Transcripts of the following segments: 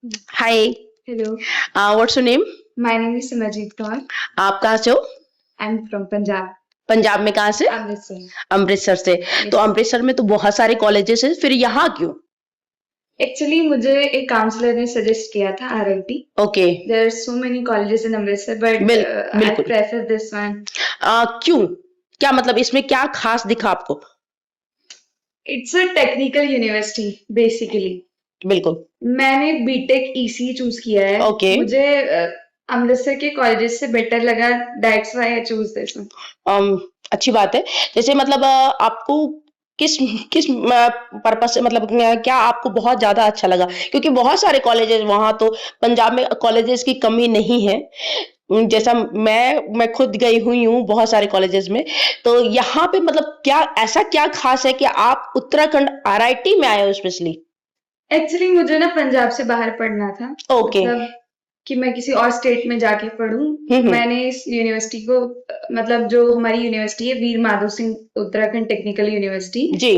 Hi, Hello, what's your name? my name is Simajit Kaur. आप कहाँ से हो? I'm from Punjab, पंजाब में कहाँ से? Amritsar. अमृतसर से। तो Yes. अमृतसर में तो बहुत सारे कॉलेजेस हैं, फिर यहाँ क्यों? Actually, मुझे एक काउंसलर ने सजेस्ट किया था RIT. Okay, There are so many colleges in Amritsar, but I बिल्कुल। prefer this one. क्यों? क्या मतलब इसमें क्या खास दिखा आपको? It's a technical university, basically. बिल्कुल। मैंने बीटेक EC चूज किया है. ओके। मुझे अमृतसर के कॉलेजेस से बेटर लगा. That's why I choose this one. अच्छी बात है। जैसे मतलब आपको किस किस पर्पस से मतलब क्या आपको बहुत ज्यादा अच्छा लगा? क्योंकि बहुत सारे कॉलेजेस वहां तो पंजाब में कॉलेजेस की कमी नहीं है। जैसा मैं खुद गई हुई हूँ बहुत सारे कॉलेजेस में, तो यहाँ पे मतलब क्या ऐसा क्या खास है कि आप उत्तराखंड आरआईटी में आए हो स्पेशली? एक्चुअली मुझे ना पंजाब से बाहर पढ़ना था. ओके। मतलब कि मैं किसी और स्टेट में जाके पढूं. मैंने इस यूनिवर्सिटी को मतलब जो हमारी यूनिवर्सिटी है वीर माधव सिंह उत्तराखंड टेक्निकल यूनिवर्सिटी, जी।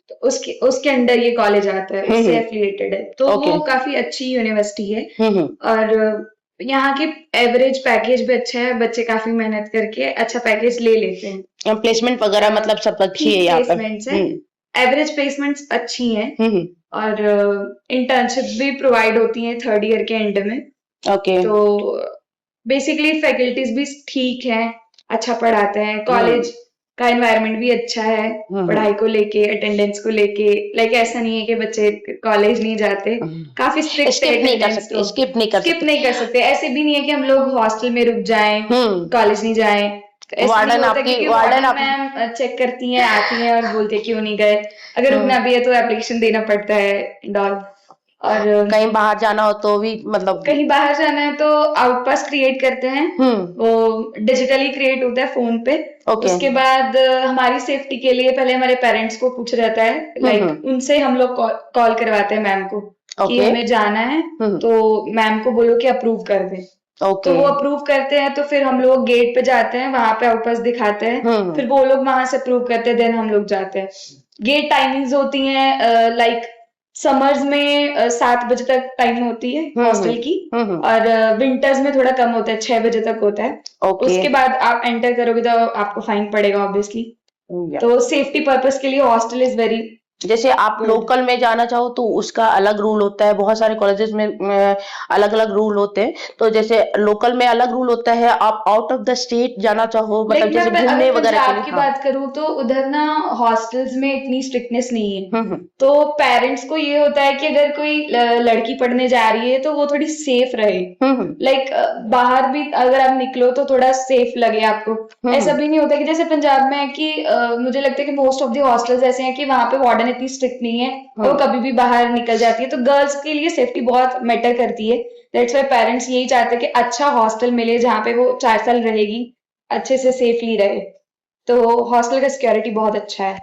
तो उसके उसके अंडर ये कॉलेज आता है, उससे एफिलिएटेड है. तो ओके। वो काफी अच्छी यूनिवर्सिटी है. और यहाँ के एवरेज पैकेज भी अच्छा है. बच्चे काफी मेहनत करके अच्छा पैकेज ले लेते हैं. प्लेसमेंट वगैरह मतलब सब अच्छी है ठीक यहाँ पर। प्लेसमेंट्स है. एवरेज प्लेसमेंट्स अच्छी हैं. हम्म। और इंटर्नशिप भी प्रोवाइड होती हैं थर्ड ईयर के एंड में. ओके। तो बेसिकली फैकल्टीज भी ठीक है, अच्छा पढ़ाते हैं. कॉलेज का एनवायरनमेंट भी अच्छा है पढ़ाई को लेके, अटेंडेंस को लेके. लाइक ऐसा नहीं है कि बच्चे कॉलेज नहीं जाते. काफी स्ट्रिक्ट स्किप नहीं कर सकते, स्किप नहीं कर स्किप नहीं कर सकते. ऐसे भी नहीं है कि हम लोग हॉस्टल में रुक जाएं, कॉलेज नहीं जाएं. तो ऐसा नहीं वार्डन होता आपकी क्योंकि वार्डन वार्डन आप मैम चेक करती हैं, आती हैं और बोलती है क्यों नहीं गए. अगर रुकना भी है तो एप्लीकेशन देना पड़ता है एंड ऑल. और कहीं बाहर जाना हो तो भी मतलब कहीं बाहर जाना है तो आउटपास क्रिएट करते हैं. वो डिजिटली क्रिएट होता है फोन पे. उसके बाद हमारी सेफ्टी के लिए पहले हमारे पेरेंट्स को पूछ रहता है. लाइक उनसे हम लोग कॉल करवाते हैं मैम को कि हमें जाना है, तो मैम को बोलो कि अप्रूव कर दे. तो वो अप्रूव करते हैं तो फिर हम लोग गेट पे जाते हैं, वहां पे आउटपास दिखाते हैं. फिर वो लोग वहां से अप्रूव करते हैं, देन हम लोग जाते हैं. गेट टाइमिंग्स होती हैं लाइक समर्स में 7 बजे तक टाइम होती है हॉस्टल की. और विंटर्स में थोड़ा कम होता है, 6 बजे तक होता है. उसके बाद आप एंटर करोगे तो आपको फाइन पड़ेगा ऑब्वियसली. तो सेफ्टी पर्पस के लिए हॉस्टल इज वेरी. जैसे आप लोकल में जाना चाहो तो उसका अलग रूल होता है, बहुत सारे कॉलेजेस में अलग अलग रूल होते हैं. तो जैसे लोकल में अलग रूल होता है, आप आउट ऑफ द स्टेट जाना चाहो मतलब जैसे घूमने अगर वगैरह के पंजाब लिए. की बात करूं तो उधर ना हॉस्टल्स में इतनी स्ट्रिक्टनेस नहीं है. तो पेरेंट्स को ये होता है कि अगर कोई लड़की पढ़ने जा रही है तो वो थोड़ी सेफ रहे. लाइक बाहर भी अगर आप निकलो तो थोड़ा सेफ लगे आपको. ऐसा भी नहीं होता कि जैसे पंजाब में है कि मुझे लगता है कि मोस्ट ऑफ द हॉस्टल्स ऐसे हैं कि वहां पे वार्डन इतनी स्ट्रिक्ट नहीं है और कभी भी बाहर निकल जाती है. तो गर्ल्स के लिए सेफ्टी बहुत मैटर करती है. दैट्स वाई पेरेंट्स यही चाहते हैं कि अच्छा हॉस्टल मिले जहाँ पे वो 4 साल रहेगी, अच्छे से सेफली रहे. तो हॉस्टल का सिक्योरिटी बहुत अच्छा है.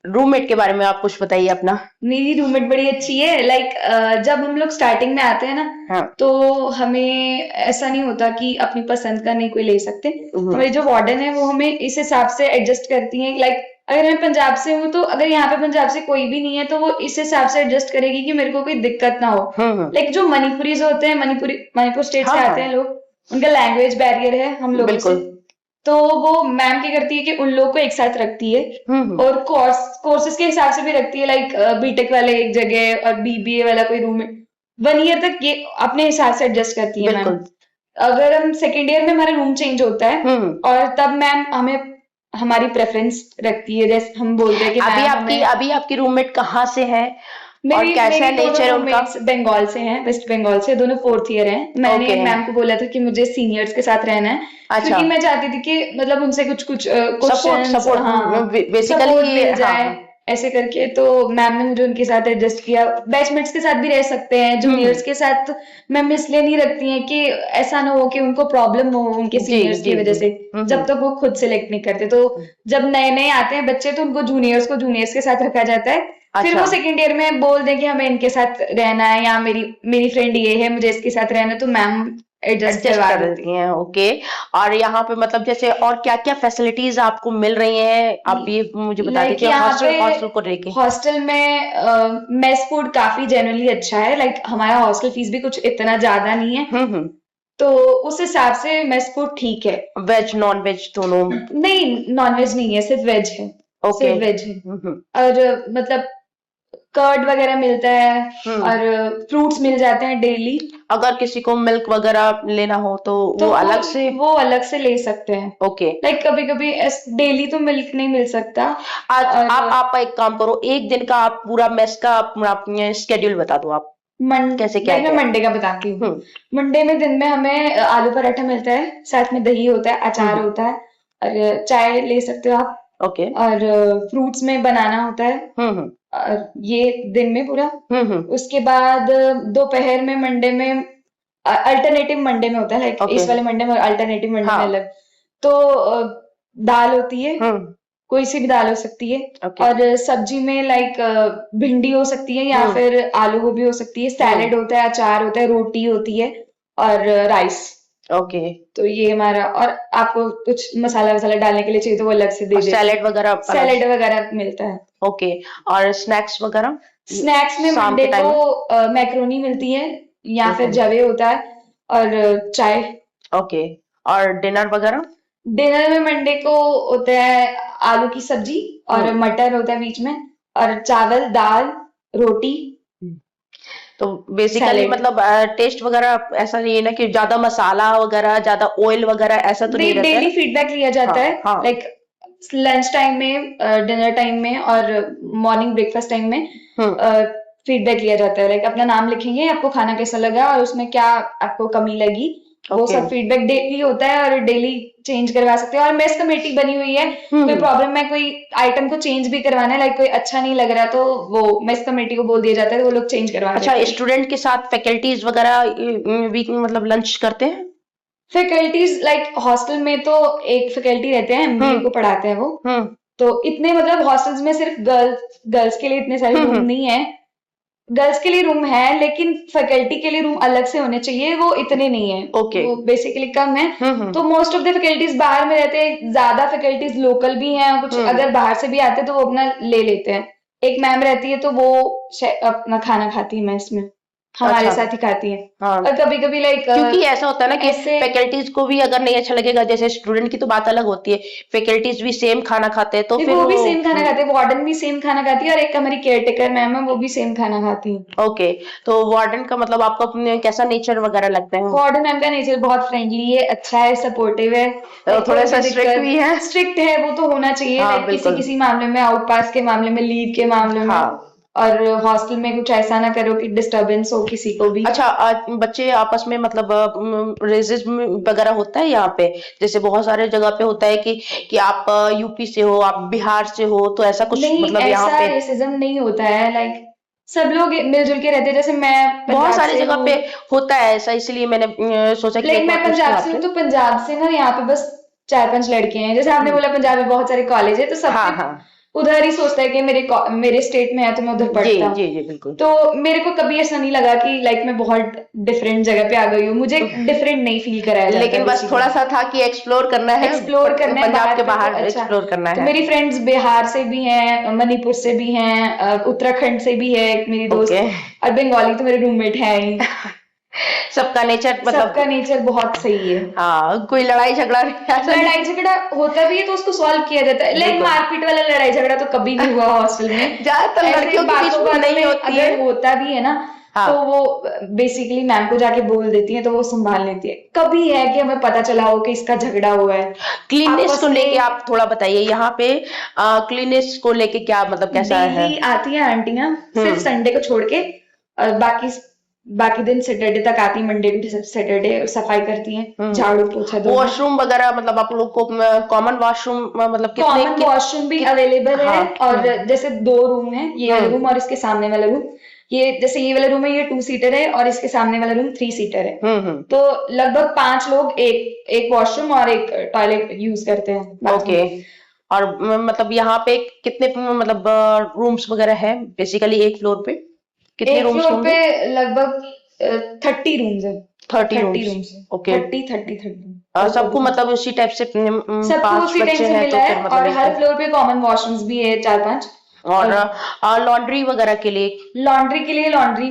रूममेट के बारे में आप कुछ बताइए अपना. मेरी रूममेट बड़ी अच्छी है. लाइक जब हम लोग स्टार्टिंग में आते हैं ना, तो हमें ऐसा नहीं होता कि अपनी पसंद का नहीं कोई ले सकते. हमारी जो वार्डन है वो हमें इस हिसाब से एडजस्ट करती है. लाइक अगर मैं पंजाब से हूँ तो अगर यहाँ पे पंजाब से कोई भी नहीं है तो वो इस हिसाब से एडजस्ट करेगी कि मेरे को कोई दिक्कत ना हो. लाइक जो मणिपुरीज होते हैं, मणिपुर स्टेट से आते हैं लोग, उनका लैंग्वेज बैरियर है हम लोगों से. तो वो मैम क्या करती है कि उन लोग को एक साथ रखती है. और कोर्सेज के हिसाब से भी रखती है. लाइक बीटेक वाले एक जगह और बीबीए वाला कोई रूम में 1 ईयर तक ये अपने हिसाब से एडजस्ट करती है मैम. अगर हम सेकेंड ईयर में हमारा रूम चेंज होता है और तब मैम हमें हमारी प्रेफरेंस रखती है. जैसे हम बोलते हैं कि अभी आपकी रूममेट कहाँ से है और मेरी कैसा मेरी नेचर दोनों है उनका? रूममेट्स बंगाल से हैं, वेस्ट बंगाल से. दोनों 4th ईयर हैं. मैंने मैम को बोला था कि मुझे सीनियर्स के साथ रहना है. क्योंकि मैं चाहती थी कि मतलब उनसे कुछ क्वेश्चंस सपोर्ट मिल जाए ऐसे करके. तो मैम ने मुझे उनके साथ एडजस्ट किया. बैचमेट्स के साथ भी रह सकते हैं, जूनियर्स के साथ मैम इसलिए नहीं रखती हैं कि ऐसा ना हो कि उनको प्रॉब्लम हो उनके सीनियर्स की वजह से, जब तक वो खुद सेलेक्ट नहीं करते. तो जब नए नए आते हैं बच्चे तो उनको जूनियर्स के साथ रखा जाता है. फिर वो सेकेंड ईयर में बोल दे कि हमें इनके साथ रहना है या मेरी फ्रेंड ये है मुझे इसके साथ रहना है, तो मैम एडजस्ट एडजस्ट करवा कर देती देती हैं, ओके। और यहाँ पे मतलब जैसे और क्या-क्या फैसिलिटीज आपको मिल रही हैं, आप हूँ। ये मुझे बता लाइक दीजिए यहाँ पे हॉस्टल हॉस्टल को लेके। हॉस्टल में मेस फूड काफी जनरली अच्छा है। लाइक हमारा हॉस्टल फीस भी कुछ इतना ज्यादा नहीं है, हम्म। तो उस हिसाब से मेस फूड ठीक है। वेज नॉन वेज दोनों? नहीं, नॉनवेज नहीं है, सिर्फ वेज है। ओके। सिर्फ वेज है। हम्म। और मतलब कर्ड वगैरह मिलता है हम्म। और फ्रूट्स मिल जाते हैं डेली। अगर किसी को मिल्क वगैरह लेना हो तो तो वो अलग से? वो अलग से ले सकते हैं। ओके। लाइक कभी कभी डेली तो मिल्क नहीं मिल सकता। आज और आप एक काम करो, एक दिन का आप पूरा मेस का अपना स्केड्यूल बता दो आप, कैसे क्या लाइक मैं क्या? मंडे का बताती हूँ। हम्म। मंडे में दिन में हमें आलू पराठा मिलता है, साथ में दही होता है, अचार हम्म। होता है और चाय ले सकते हो आप। ओके। और फ्रूट्स में बनाना होता है। हम्म। और ये दिन में पूरा। हम्म। उसके बाद दोपहर में मंडे में अल्टरनेटिव मंडे में होता है। Like okay. इस वाले मंडे में अल्टरनेटिव मंडे में हाँ। अलग। तो दाल होती है, हम्म। कोई सी भी दाल हो सकती है। ओके। और सब्जी में लाइक भिंडी हो सकती है या फिर आलू गोभी हो सकती है, सैलेड होता है, अचार होता है, रोटी होती है और राइस। ओके। तो ये हमारा। और आपको कुछ मसाला वसाला डालने के लिए चाहिए तो वो अलग से दे और देते हैं। सैलेड वगैरह अलग? सैलेड वगैरह मिलता है। ओके। और स्नैक्स वगैरह स्नैक्स में शाम मंडे के टाइम में? को मैक्रोनी मिलती है या फिर ओके। जवे होता है और चाय। ओके। और डिनर वगैरह? डिनर में मंडे को होता है आलू की सब्जी और हम्म। मटर होता है बीच में, और चावल, दाल, रोटी, तो बेसिकली सैलेड। मतलब टेस्ट वगैरह ऐसा नहीं है ना कि ज्यादा मसाला वगैरह, ज्यादा ऑयल वगैरह, ऐसा तो नहीं रहता है डेली ना? फीडबैक लिया जाता हाँ है। हाँ। लाइक लंच टाइम में, डिनर टाइम में और मॉर्निंग ब्रेकफास्ट टाइम में हम्म। फीडबैक लिया जाता है। लाइक अपना नाम लिखेंगे, आपको खाना कैसा लगा और उसमें क्या आपको कमी लगी, वो ओके। सब फीडबैक डेली होता है और डेली चेंज करवा सकते हैं। और मेस कमेटी बनी हुई है, कोई हम्म। प्रॉब्लम है, कोई आइटम को चेंज भी करवाना है, लाइक कोई अच्छा नहीं लग रहा तो वो मेस कमेटी को बोल दिया जाता है, तो वो लोग चेंज करवा अच्छा, देते हैं। स्टूडेंट के साथ फैकल्टीज वगैरह वीक में मतलब लंच करते हैं? फैकल्टीज लाइक हॉस्टल में तो एक फैकल्टी रहते हैं, एमबीए हम्म। को पढ़ाते हैं वो। हम्म। तो इतने मतलब हॉस्टल्स में सिर्फ गर्ल्स के लिए इतने सारे रूम हम्म। नहीं है। गर्ल्स के लिए रूम है लेकिन फैकल्टी के लिए रूम अलग से होने चाहिए, वो इतने नहीं है। ओके। वो बेसिकली कम है। हम्म। तो मोस्ट ऑफ द फैकल्टीज बाहर में रहते हैं, ज्यादा फैकल्टीज लोकल भी हैं और कुछ हम्म। अगर बाहर से भी आते हैं तो वो अपना ले लेते हैं। एक मैम रहती है तो वो अपना खाना खाती है मेस में, हमारे अच्छा। साथ ही खाती है। हाँ, और कभी कभी लाइक क्योंकि ऐसा होता है ना कि ऐसे फैकल्टीज को भी अगर नहीं अच्छा लगेगा, जैसे स्टूडेंट की तो बात अलग होती है, फैकल्टीज भी सेम खाना खाते हैं तो नहीं, फिर वो भी वो सेम खाना खाते हैं, वार्डन भी सेम खाना खाती है और एक हमारी केयर टेकर मैम है वो भी सेम खाना खाती है। ओके। तो वार्डन का मतलब आपको अपने कैसा नेचर वगैरह लगता है? वार्डन मैम का नेचर बहुत फ्रेंडली है, अच्छा है, सपोर्टिव है। तो थोड़ा कोई सा भी स्ट्रिक्ट भी है? दिक्कत, स्ट्रिक्ट है वो तो होना चाहिए। हाँ लाइक किसी बिल्कुल। किसी मामले में, आउट पास के मामले में, लीव के मामले में। हाँ। और हॉस्टल में कुछ ऐसा ना करो कि डिस्टरबेंस हो किसी को भी। अच्छा, बच्चे आपस में मतलब रेसिज्म वगैरह होता है यहाँ पे? जैसे बहुत सारे जगह पे होता है कि आप यूपी से हो, आप बिहार से हो, तो ऐसा कुछ नहीं, मतलब यहाँ ऐसा पे? रेसिज्म नहीं होता है। लाइक सब लोग मिलजुल के रहते हैं। जैसे मैं बहुत पंजाब सारी से जगह हूँ। पे होता है ऐसा, इसलिए मैंने सोचा कि लाइक एक मैं बार पूछ लूं पंजाब से आपसे। हूँ, तो पंजाब से ना यहाँ पे बस 4-5 लड़के हैं। जैसे आपने हम्म। बोला पंजाब में बहुत सारे कॉलेज है, तो सब हाँ कोई हाँ। उधर ही सोचता है कि मेरे स्टेट में है तो मैं उधर जी पढ़ता हूँ। जी जी बिल्कुल। तो मेरे को कभी ऐसा नहीं लगा कि लाइक मैं बहुत डिफरेंट जगह पे आ गई हूँ, मुझे डिफरेंट नहीं फील कराया जाता लेकिन है बस थोड़ा बेसिकली। सा था कि एक्सप्लोर करना है, एक्सप्लोर करना है पंजाब बाहर के का तो बाहर अच्छा। एक्सप्लोर करना तो है। मेरी फ्रेंड्स बिहार से भी हैं, मणिपुर से भी हैं, उत्तराखंड से भी है एक मेरी ओके। दोस्त, और बंगाली तो मेरे रूममेट है ही। सबका नेचर सबका मतलब? नेचर बहुत सही है। हाँ, कोई लड़ाई झगड़ा नहीं, ऐसा लड़ाई नहीं? झगड़ा होता भी है तो उसको सॉल्व किया जाता है। लाइक बिल्कुल। मारपीट वाला लड़ाई झगड़ा तो कभी नहीं हुआ हॉस्टल में। ज्यादातर ऐसे लड़कियों के बीच बातों में बातों नहीं में होती है। अगर होता भी है ना, तो हाँ। वो बेसिकली मैम को जाके बोल देती है तो वो संभाल लेती है। कभी है कि हमें पता चला हो कि इसका झगड़ा हुआ है क्लीननेस आपस को लेके में। आप थोड़ा बताइए यहाँ पे, क्लीननेस को लेके क्या मतलब कैसा है? डेली आती है आंटियां, सिर्फ हम्म। संडे को छोड़ के। और बाकी बाकी दिन सैटरडे तक आती, मंडे टू सैटरडे सफाई करती हैं, झाड़ू पोछा धोना। वॉशरूम वगैरह मतलब आप लोग को कॉमन वॉशरूम मतलब कितने कॉमन वॉशरूम भी अवेलेबल है। हाँ। और जैसे 2 रूम है, ये वाला रूम और इसके सामने वाला रूम। ये जैसे ये वाला रूम है, ये 2 सीटर है और इसके सामने वाला रूम 3 सीटर है। हम्म। तो लगभग 5 लोग एक एक वॉशरूम और एक टॉयलेट यूज करते हैं, बाथरूम। ओके। और मतलब यहाँ पे कितने मतलब रूम्स वगैरह है बेसिकली एक फ्लोर पे? कितने एक रूम्स फ्लोर पे होंगे? लगभग 30 रूम्स है। 30 30 रूम्स। रूम्स है। ओके। 30 सबको मतलब उसी टाइप से सबको 5 उसी टाइम बच्चे से हैं मिला तो है फिर मतलब और एक हर फ्लोर पे कॉमन वॉशरूम्स भी है 4-5। और लॉन्ड्री वगैरह के लिए लॉन्ड्री के लिए लॉन्ड्री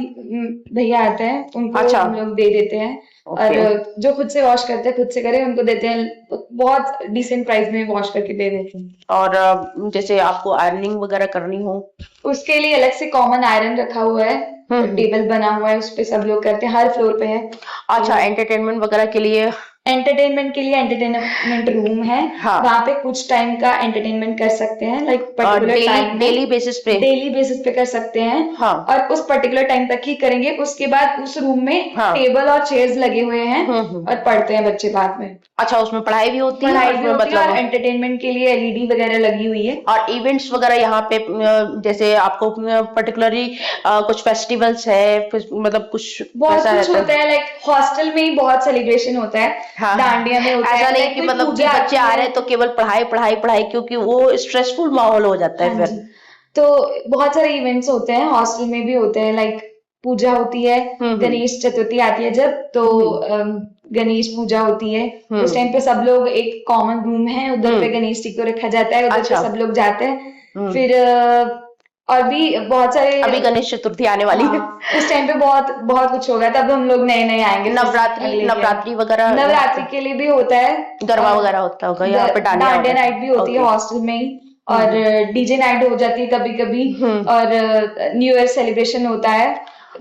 भैया आते हैं, उनको अच्छा। हम लोग दे देते हैं। ओके। और जो खुद से वॉश करते हैं खुद से करें उनको देते हैं, बहुत डिसेंट प्राइस में वॉश करके दे देते हैं। और जैसे आपको आयरनिंग वगैरह करनी हो उसके लिए अलग से कॉमन आयरन रखा हुआ है, टेबल बना हुआ है, उस पे सब लोग करते हैं, हर फ्लोर पे है। अच्छा, एंटरटेनमेंट वगैरह के लिए एंटरटेनमेंट के लिए एंटरटेनमेंट रूम है। हाँ। वहाँ पे कुछ टाइम का एंटरटेनमेंट कर सकते हैं, like particular time daily basis पे डेली बेसिस पे कर सकते हैं। हाँ। और उस पर्टिकुलर टाइम तक ही करेंगे, उसके बाद उस रूम में हाँ। टेबल और चेयर्स लगे हुए हैं और पढ़ते हैं बच्चे बाद में। अच्छा, उसमें पढ़ाई भी होती है पढ़ाई और भी उसमें होती है और मतलब एंटरटेनमेंट के लिए एलईडी वगैरह लगी हुई है। और इवेंट्स वगैरह यहाँ पे जैसे आपको पर्टिकुलरली कुछ फेस्टिवल्स है, मतलब कुछ बहुत ऐसा कुछ रहता होता है, लाइक हॉस्टल में ही बहुत सेलिब्रेशन होता है। हाँ। डांडिया में होता ऐसा है, नहीं लाइक कि कोई मतलब कि पूजा बच्चे आती आ है। रहे हैं तो केवल पढ़ाई पढ़ाई पढ़ाई, क्योंकि वो स्ट्रेसफुल माहौल हो जाता है हाँ फिर। जी, तो बहुत सारे इवेंट्स होते हैं, हॉस्टल में भी होते हैं, लाइक पूजा होती है, गणेश चतुर्थी आती है जब, तो गणेश पूजा होती है। उस टाइम पे सब लोग एक कॉमन रूम है, उधर पे गणेश जी को रखा जाता है, उधर पे अच्छा। सब लोग जाते हैं। फिर और भी बहुत सारे अभी गणेश चतुर्थी आने वाली है। उस टाइम पे बहुत बहुत कुछ होगा, तब हम लोग नए नए आएंगे। नवरात्रि वगैरह नवरात्रि के लिए भी होता है, गरबा वगैरह होता होगा यहाँ पे, डांडिया डांडिया नाइट भी होती है हॉस्टल में ही, और डीजे नाइट हो जाती है कभी कभी, और न्यू ईयर सेलिब्रेशन होता है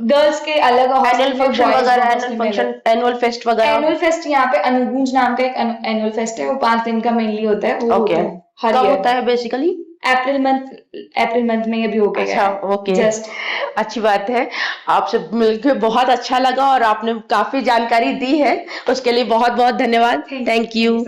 गर्ल्स के अलग, एनुअल फंक्शन वगैरह, एनुअल फेस्ट वगैरह। एनुअल फेस्ट यहाँ पे अनुगूंज नाम का एक एनुअल फेस्ट है, वो 5 दिन का मेनली होता है, वो होता है हर कब ईयर। होता है बेसिकली? अप्रैल मंथ में अभी हो गया। अच्छा, ओके। जस्ट अच्छी बात है, आपसे मिलकर बहुत अच्छा लगा और आपने काफी जानकारी दी है, उसके लिए बहुत बहुत धन्यवाद। Thank you.